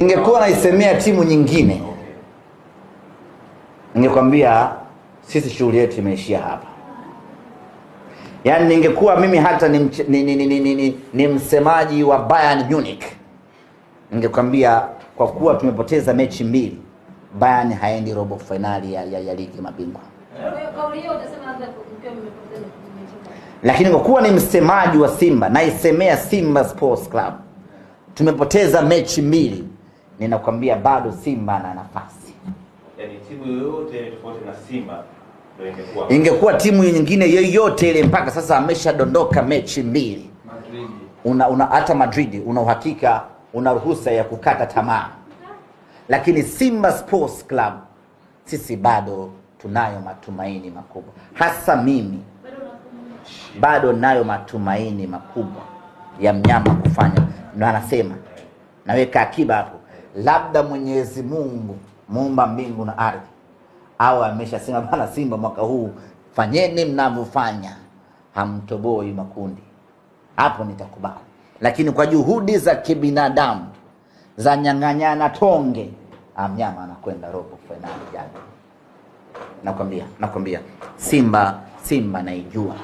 Ningekuwa naisemea timu nyingine, ningekwambia sisi shughuli yetu imeishia hapa. Yaani ningekuwa mimi hata ni msemaji wa Bayern Munich, ningekwambia kwa kuwa tumepoteza mechi mbili, Bayern haendi robo finali ya ligi mabingwa. Lakini kwa kuwa ni msemaji wa Simba, naisemea Simba Sports Club, tumepoteza mechi mbili, ninakwambia bado Simba na nafasi. Yaani timu yoyote tofauti na Simba ndio ingekuwa timu nyingine yoyote ile mpaka sasa ameshadondoka mechi mbili. Madrid. Hata Madrid una uhakika, una ruhusa ya kukata tamaa. Lakini Simba Sports Club sisi bado tunayo matumaini makubwa. Hasa mimi bado nayo matumaini makubwa ya mnyama kufanya. Ndio anasema, naweka akiba hapo, labda Mwenyezi Mungu muumba mbingu na ardhi au ameshasema bana, Simba mwaka huu fanyeni mnavyofanya, hamtoboi makundi, hapo nitakubali. Lakini kwa juhudi za kibinadamu za nyang'anyana tonge, mnyama anakwenda robo finali jana. Nakwambia Simba naijua.